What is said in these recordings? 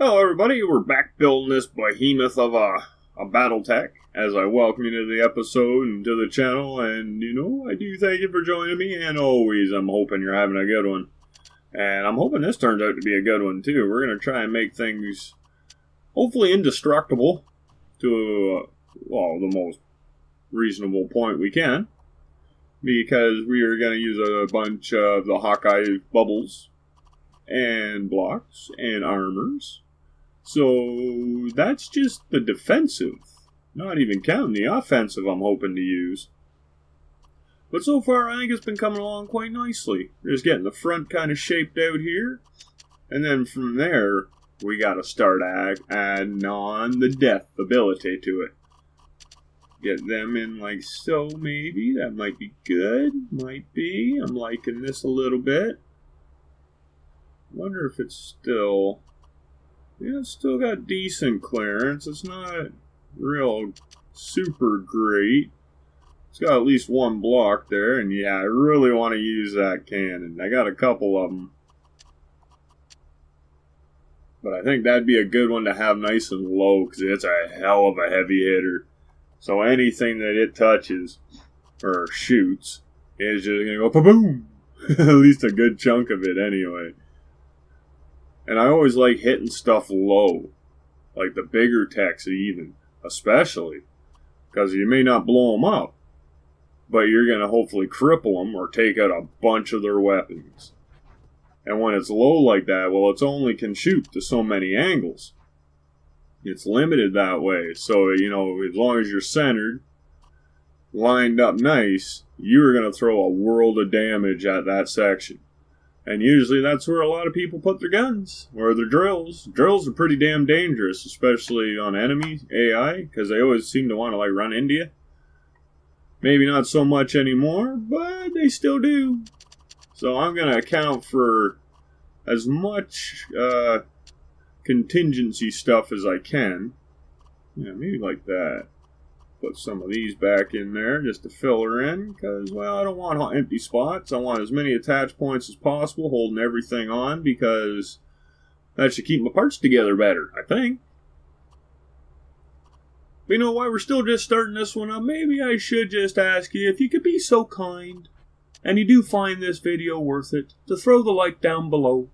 Hello everybody, we're back building this behemoth of a BattleTech as I welcome you to the episode and to the channel, and I do thank you for joining me, and always I'm hoping you're having a good one. And I'm hoping this turns out to be a good one too. We're going to try and make things hopefully indestructible to, the most reasonable point we can, because we are going to use a bunch of the Hawkeye bubbles and blocks and armors. So that's just the defensive, not even counting the offensive I'm hoping to use. But so far I think it's been coming along quite nicely. Just getting the front kind of shaped out here, and then from there we got to start adding on the death ability to it. Get them in like so, maybe. That might be good. Might be. I'm liking this a little bit. Wonder if it's still... Yeah, it's still got decent clearance. It's not real super great. It's got at least one block there, and yeah, I really want to use that cannon. I got a couple of them. But I think that'd be a good one to have nice and low, because it's a hell of a heavy hitter. So anything that it touches, or shoots, is just going to go boom. At least a good chunk of it anyway. And I always like hitting stuff low, like the bigger techs even, especially, because you may not blow them up, but you're going to hopefully cripple them or take out a bunch of their weapons. And when it's low like that, well, it only can shoot to so many angles. It's limited that way, so, as long as you're centered, lined up nice, you're going to throw a world of damage at that section. And usually that's where a lot of people put their guns, or their drills. Drills are pretty damn dangerous, especially on enemy AI, because they always seem to want to run into you. Maybe not so much anymore, but they still do. So I'm going to account for as much contingency stuff as I can. Yeah, maybe like that. Put some of these back in there just to fill her in, because, well, I don't want empty spots. I want as many attach points as possible, holding everything on, because that should keep my parts together better, I think. But while we're still just starting this one up, maybe I should just ask you if you could be so kind, and you do find this video worth it, to throw the like down below.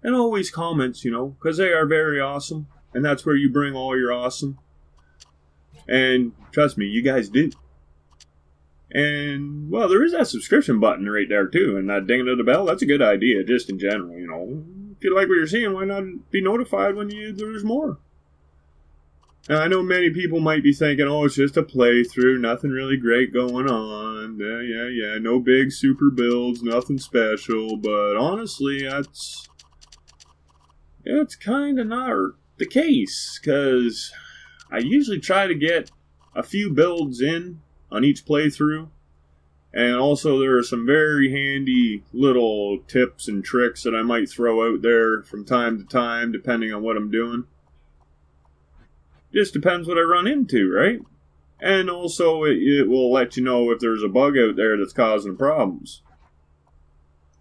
And always comments, because they are very awesome, and that's where you bring all your awesome. And trust me, you guys do. And, well, there is that subscription button right there, too. And that ding of the bell, that's a good idea, just in general, If you like what you're seeing, why not be notified when there's more? Now, I know many people might be thinking, oh, it's just a playthrough, nothing really great going on. Yeah, no big super builds, nothing special. But honestly, it's kind of not the case, because I usually try to get a few builds in on each playthrough, and also there are some very handy little tips and tricks that I might throw out there from time to time, depending on what I'm doing. Just depends what I run into, right? And also it will let you know if there's a bug out there that's causing problems,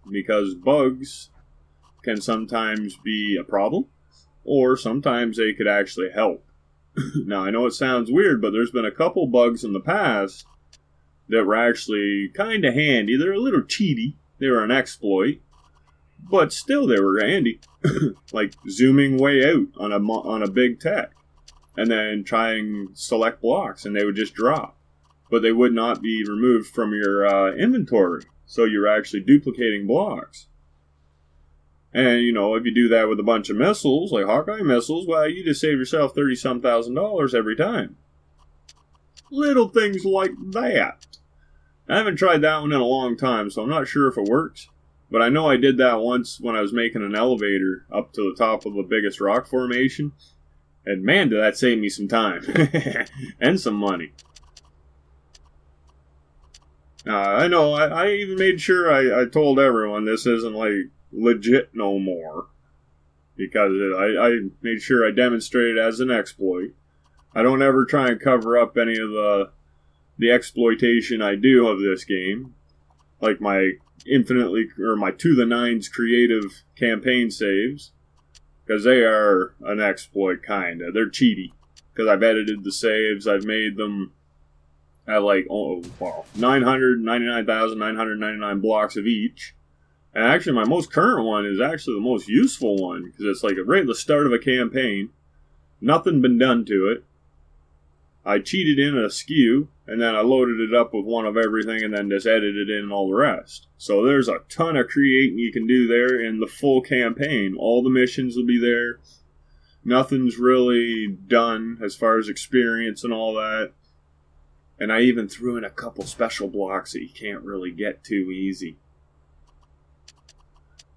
because bugs can sometimes be a problem, or sometimes they could actually help. Now, I know it sounds weird, but there's been a couple bugs in the past that were actually kind of handy. They're a little cheaty. They were an exploit, but still they were handy. Like zooming way out on a big tech, and then trying select blocks, and they would just drop. But they would not be removed from your inventory, so you're actually duplicating blocks. And, if you do that with a bunch of missiles, like Hawkeye missiles, well, you just save yourself $30-some thousand every time. Little things like that. I haven't tried that one in a long time, so I'm not sure if it works. But I know I did that once when I was making an elevator up to the top of the biggest rock formation. And man, did that save me some time. And some money. I know, I even made sure I told everyone this isn't legit no more, because I made sure I demonstrated it as an exploit. I don't ever try and cover up any of the exploitation I do of this game, like my my to the nines creative campaign saves. Because they are an exploit, kinda. They're cheaty. Because I've edited the saves, I've made them at like, 999,999 blocks of each. And actually, my most current one is actually the most useful one, because it's like right at the start of a campaign. Nothing been done to it. I cheated in a skew, and then I loaded it up with one of everything, and then just edited in all the rest. So there's a ton of creating you can do there in the full campaign. All the missions will be there. Nothing's really done as far as experience and all that. And I even threw in a couple special blocks that you can't really get too easy.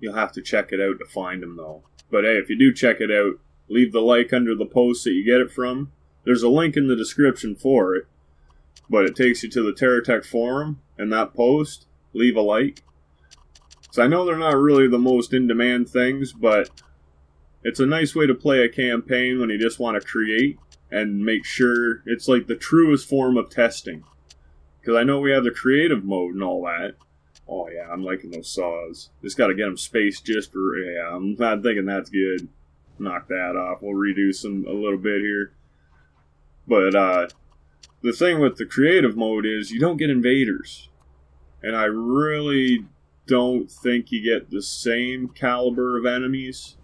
You'll have to check it out to find them, though. But hey, if you do check it out, leave the like under the post that you get it from. There's a link in the description for it. But it takes you to the TerraTech forum, and that post, leave a like. So I know they're not really the most in-demand things, but it's a nice way to play a campaign when you just want to create and make sure it's like the truest form of testing. Because I know we have the creative mode and all that. Oh yeah, I'm liking those saws. Just gotta get them spaced just for, yeah, I'm not thinking that's good. Knock that off. We'll reduce them a little bit here. But the thing with the creative mode is you don't get invaders. And I really don't think you get the same caliber of enemies.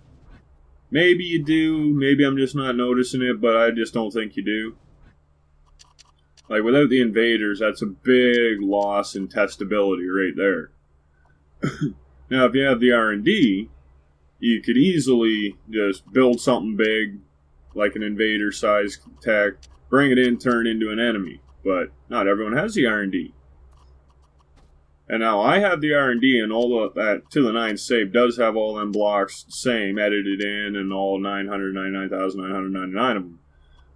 Maybe you do, maybe I'm just not noticing it, but I just don't think you do. Like, without the invaders, that's a big loss in testability right there. Now, if you have the R&D, you could easily just build something big, like an invader-sized tech, bring it in, turn into an enemy. But not everyone has the R&D. And now I have the R&D, and all of that to the 9 save does have all them blocks same, edited in, and all 999,999 of them.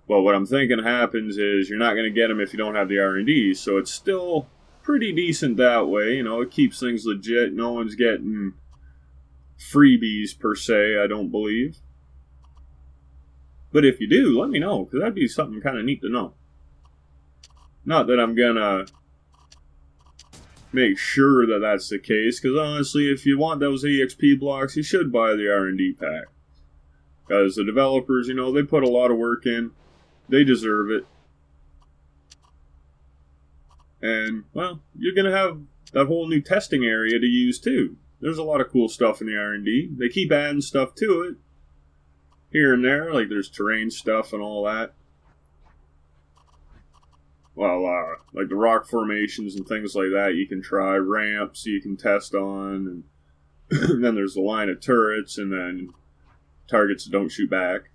But what I'm thinking happens is you're not going to get them if you don't have the R&D, so it's still pretty decent that way. You know, it keeps things legit. No one's getting freebies, per se, I don't believe. But if you do, let me know, because that'd be something kind of neat to know. Not that I'm going to make sure that that's the case, because honestly, if you want those EXP blocks, you should buy the R&D pack. Because the developers, you know, they put a lot of work in. They deserve it. And, well, you're going to have that whole new testing area to use, too. There's a lot of cool stuff in the R&D. They keep adding stuff to it. Here and there, like there's terrain stuff and all that. Well, like the rock formations and things like that, you can try. Ramps you can test on. And then there's the line of turrets, and then targets that don't shoot back.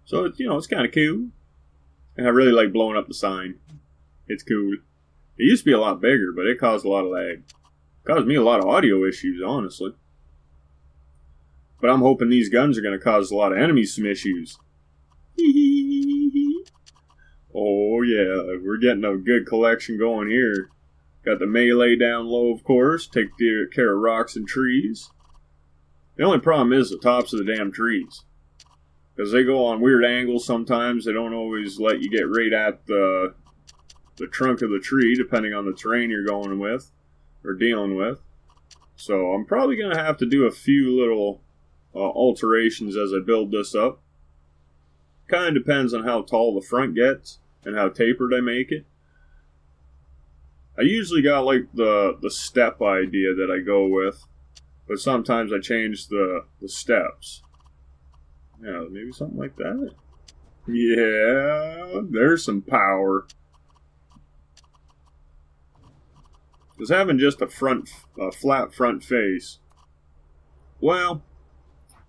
So, it's, you know, it's kind of cool. And I really like blowing up the sign. It's cool. It used to be a lot bigger, but it caused a lot of lag. It caused me a lot of audio issues, honestly. But I'm hoping these guns are going to cause a lot of enemies some issues. Oh yeah, we're getting a good collection going here. Got the melee down low, of course. Take care of rocks and trees. The only problem is the tops of the damn trees. Because they go on weird angles sometimes. They don't always let you get right at the trunk of the tree, depending on the terrain you're going with or dealing with. So I'm probably going to have to do a few little alterations as I build this up. Kind of depends on how tall the front gets and how tapered I make it. I usually got like the step idea that I go with, but sometimes I change the steps. Yeah, maybe something like that. Yeah, there's some power. Because having just a flat front face, well,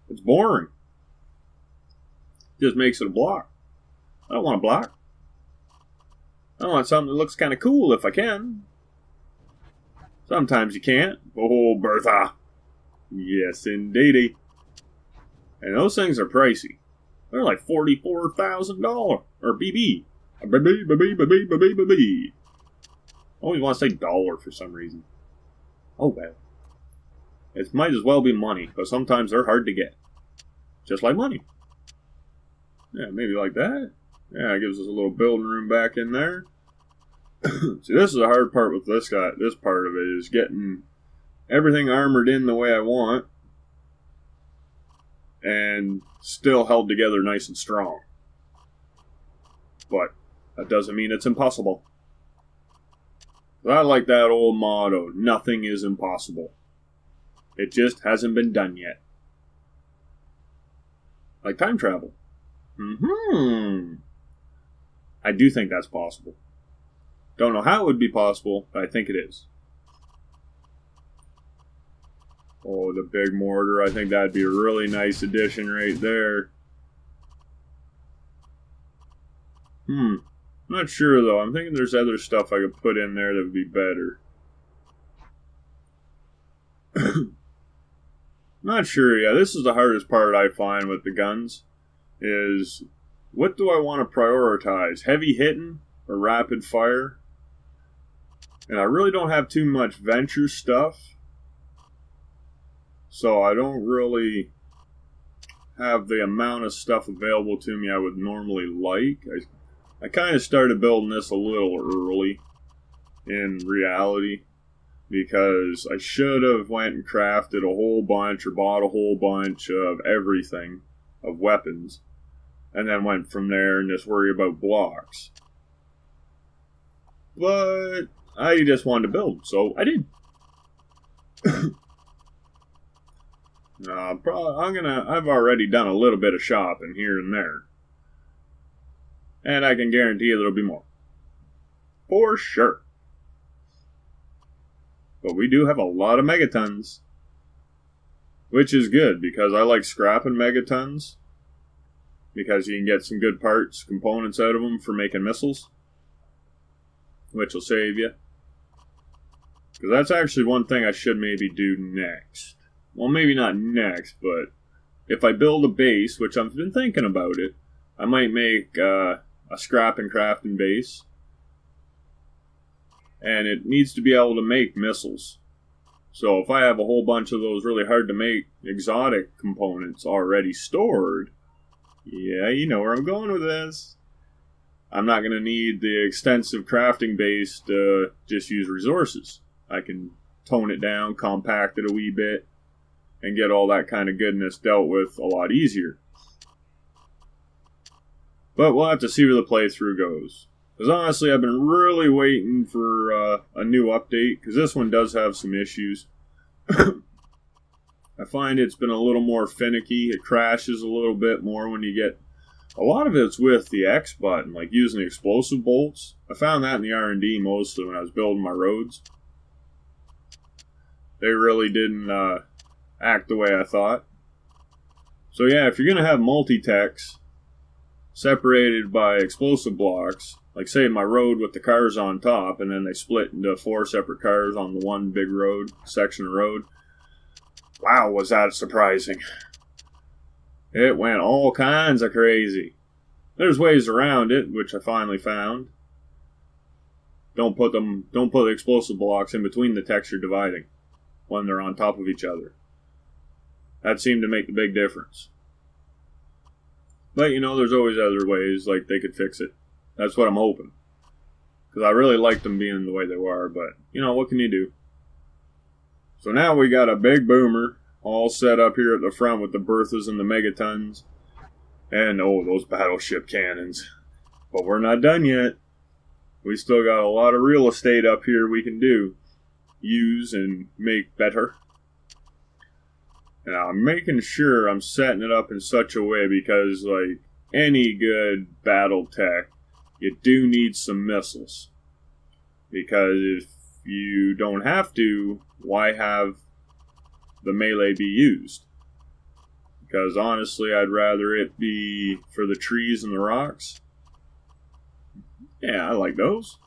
it's boring. Just makes it a block. I don't want a block. I want something that looks kind of cool if I can. Sometimes you can't. Oh, Bertha. Yes, indeedy. And those things are pricey. They're like $44,000. Or BB. BB. I always want to say dollar for some reason. Oh, well. It might as well be money, because sometimes they're hard to get. Just like money. Yeah, maybe like that. Yeah, it gives us a little building room back in there. See, this is the hard part with this guy. This part of it is getting everything armored in the way I want. and still held together nice and strong. But that doesn't mean it's impossible. I like that old motto, nothing is impossible. It just hasn't been done yet. Like time travel. I do think that's possible. Don't know how it would be possible, but I think it is. Oh, the big mortar. I think that'd be a really nice addition right there. Not sure, though. I'm thinking there's other stuff I could put in there that would be better. Not sure, yeah. This is the hardest part I find with the guns. Is, what do I want to prioritize? Heavy hitting or rapid fire? And I really don't have too much venture stuff. So I don't really have the amount of stuff available to me I would normally like. I kind of started building this a little early in reality, because I should have went and crafted a whole bunch or bought a whole bunch of everything, of weapons, and then went from there and just worry about blocks. But I just wanted to build, so I did. I've already done a little bit of shopping here and there. And I can guarantee there'll be more. For sure. But we do have a lot of megatons. Which is good, because I like scrapping megatons. Because you can get some good parts, components out of them for making missiles. Which will save you. Because that's actually one thing I should maybe do next. Well, maybe not next, but if I build a base, which I've been thinking about it, I might make a scrap and crafting base. And it needs to be able to make missiles. So if I have a whole bunch of those really hard to make exotic components already stored, yeah, you know where I'm going with this. I'm not going to need the extensive crafting base to just use resources. I can tone it down, compact it a wee bit, and get all that kind of goodness dealt with a lot easier. But we'll have to see where the playthrough goes. Because honestly, I've been really waiting for a new update, because this one does have some issues. I find it's been a little more finicky. It crashes a little bit more when you get... A lot of it's with the X button, like using the explosive bolts. I found that in the R&D mostly when I was building my roads. They really didn't act the way I thought. So yeah, if you're going to have multi-techs separated by explosive blocks, like say my road with the cars on top, and then they split into 4 separate cars on the one big road, section of road. Wow, was that surprising. It went all kinds of crazy. There's ways around it, which I finally found. Don't put the explosive blocks in between the techs you're dividing when they're on top of each other. That seemed to make the big difference. But, you know, there's always other ways, like they could fix it. That's what I'm hoping. Because I really liked them being the way they were, but, you know, what can you do? So now we got a big boomer all set up here at the front with the Berthas and the megatons. And, oh, those battleship cannons. But we're not done yet. We still got a lot of real estate up here we can use and make better. And I'm making sure I'm setting it up in such a way, because, like any good battle tech, you do need some missiles. Because if you don't have to, why have the melee be used? Because honestly, I'd rather it be for the trees and the rocks. Yeah, I like those.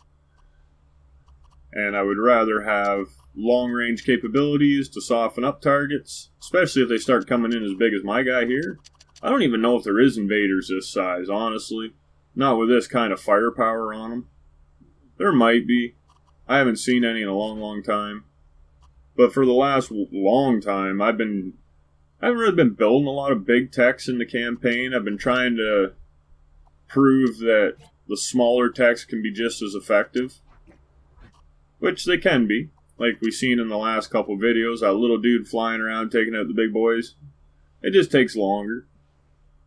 And I would rather have long-range capabilities to soften up targets, especially if they start coming in as big as my guy here. I don't even know if there is invaders this size, honestly. Not with this kind of firepower on them. There might be. I haven't seen any in a long, long time. But for the last long time, I haven't really been building a lot of big techs in the campaign. I've been trying to prove that the smaller techs can be just as effective. Which they can be. Like we've seen in the last couple videos, that little dude flying around taking out the big boys. It just takes longer.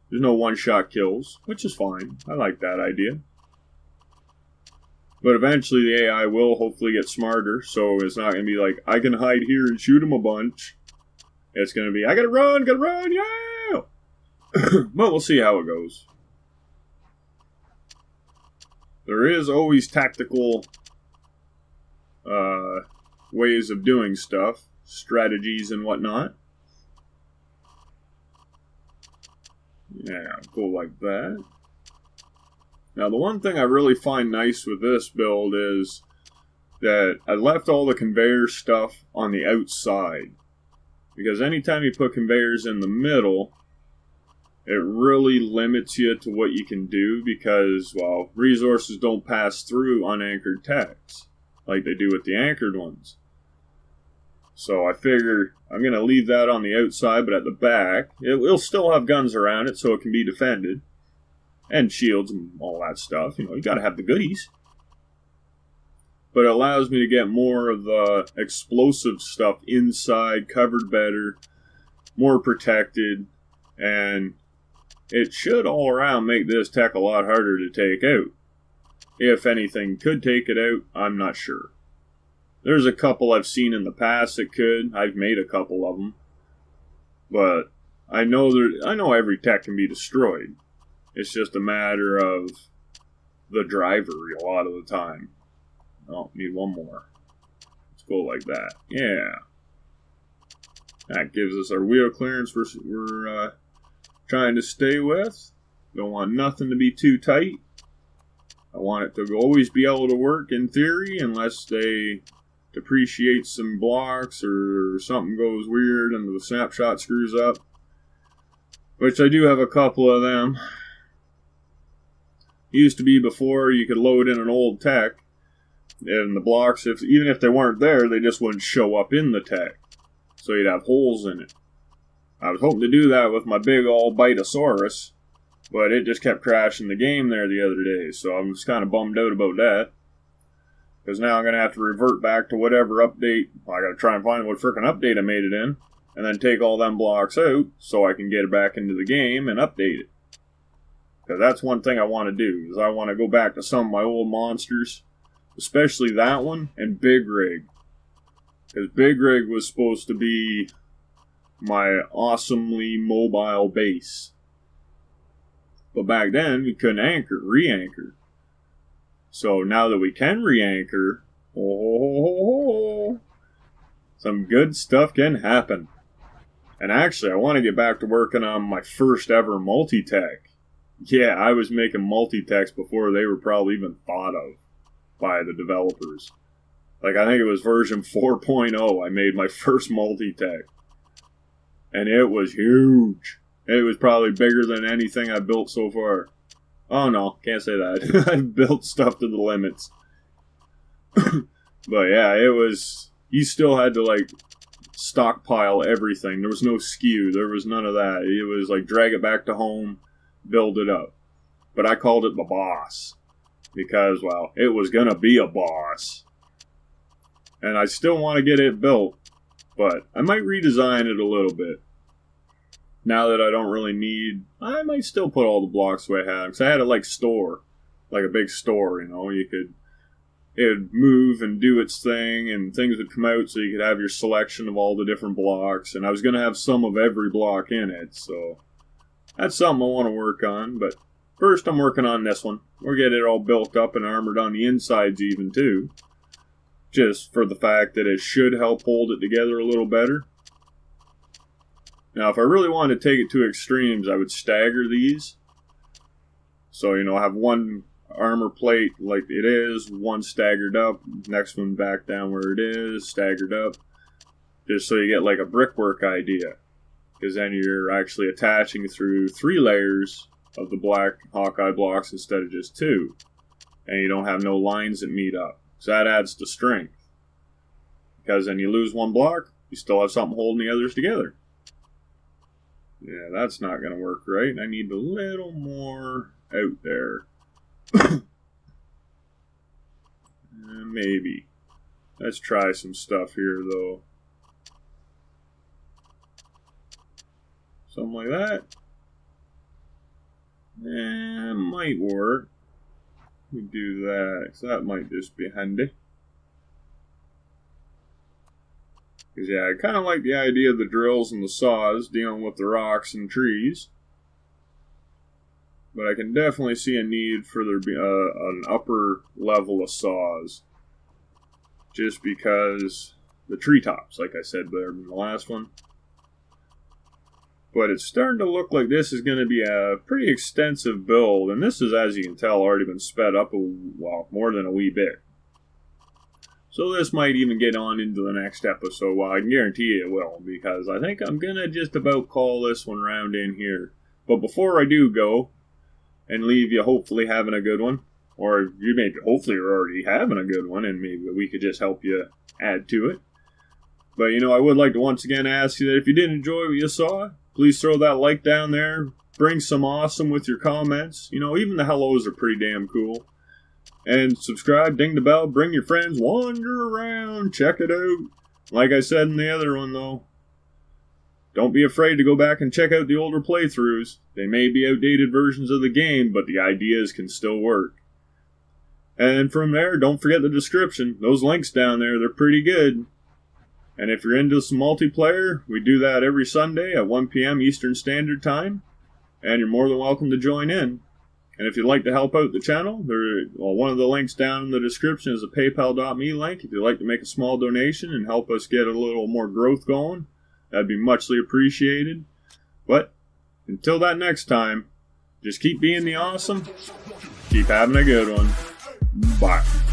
There's no one-shot kills, which is fine. I like that idea. But eventually the AI will hopefully get smarter, so it's not going to be like, I can hide here and shoot him a bunch. It's going to be, I gotta run, yeah! But we'll see how it goes. There is always tactical ways of doing stuff, strategies and whatnot. Yeah, go like that. Now, the one thing I really find nice with this build is that I left all the conveyor stuff on the outside. Because anytime you put conveyors in the middle, it really limits you to what you can do because, well, resources don't pass through unanchored techs like they do with the anchored ones. So I figure I'm going to leave that on the outside, but at the back, it will still have guns around it so it can be defended. And shields and all that stuff. You know, you got to have the goodies. But it allows me to get more of the explosive stuff inside, covered better, more protected, and it should all around make this tech a lot harder to take out. If anything could take it out, I'm not sure. There's a couple I've seen in the past that could. I've made a couple of them. But I know every tech can be destroyed. It's just a matter of the driver a lot of the time. Oh, need one more. Let's go like that. Yeah. That gives us our wheel clearance we're trying to stay with. Don't want nothing to be too tight. I want it to always be able to work in theory unless they depreciate some blocks or something goes weird and the snapshot screws up. Which I do have a couple of them. It used to be before you could load in an old tech and the blocks, even if they weren't there, they just wouldn't show up in the tech. So you'd have holes in it. I was hoping to do that with my big old Bitosaurus, but it just kept crashing the game there the other day, so I'm just kind of bummed out about that. Because now I'm going to have to revert back to whatever update. I got to try and find what frickin' update I made it in, and then take all them blocks out so I can get it back into the game and update it. Because that's one thing I want to do, is I want to go back to some of my old monsters, especially that one and Big Rig. Because Big Rig was supposed to be my awesomely mobile base. But back then, we couldn't re-anchor. So now that we can re-anchor, some good stuff can happen. And actually, I want to get back to working on my first ever multi-tech. Yeah, I was making multi-techs before they were probably even thought of by the developers. Like, I think it was version 4.0 I made my first multi-tech. And it was huge. It was probably bigger than anything I've built so far. Oh no, can't say that. I've built stuff to the limits. But yeah, it was... You still had to, like, stockpile everything. There was no skew. There was none of that. It was like, drag it back to home, build it up. But I called it the boss. Because, well, it was gonna be a boss. And I still want to get it built. But I might redesign it a little bit. Now that I don't really need... I might still put all the blocks the way I had. Because I had it like store. Like a big store, you know. You could... It would move and do its thing. And things would come out so you could have your selection of all the different blocks. And I was going to have some of every block in it. So that's something I want to work on. But first I'm working on this one. We're getting it all built up and armored on the insides even too. Just for the fact that it should help hold it together a little better. Now, if I really wanted to take it to extremes, I would stagger these. So, you know, have one armor plate like it is, one staggered up, next one back down where it is, staggered up. Just so you get like a brickwork idea. Because then you're actually attaching through 3 layers of the black Hawkeye blocks instead of just 2. And you don't have no lines that meet up. So that adds to strength. Because then you lose one block, you still have something holding the others together. Yeah, that's not going to work right. I need a little more out there. Maybe. Let's try some stuff here, though. Something like that. That might work. We do that, because that might just be handy. Because, yeah, I kind of like the idea of the drills and the saws dealing with the rocks and trees. But I can definitely see a need for there be an upper level of saws. Just because the treetops, like I said there in the last one. But it's starting to look like this is going to be a pretty extensive build. And this is, as you can tell, already been sped up more than a wee bit. So this might even get on into the next episode. Well, I can guarantee you it will. Because I think I'm going to just about call this one round in here. But before I do go, and leave you hopefully having a good one. Or you maybe hopefully you're already having a good one. And maybe we could just help you add to it. But, you know, I would like to once again ask you that if you did enjoy what you saw, please throw that like down there. Bring some awesome with your comments. You know, even the hellos are pretty damn cool. And subscribe, ding the bell, bring your friends, wander around, check it out. Like I said in the other one, though, don't be afraid to go back and check out the older playthroughs. They may be outdated versions of the game, but the ideas can still work. And from there, don't forget the description. Those links down there, they're pretty good. And if you're into some multiplayer, we do that every Sunday at 1 p.m. Eastern Standard Time. And you're more than welcome to join in. And if you'd like to help out the channel, one of the links down in the description is a paypal.me link. If you'd like to make a small donation and help us get a little more growth going, that'd be muchly appreciated. But until that next time, just keep being the awesome. Keep having a good one. Bye.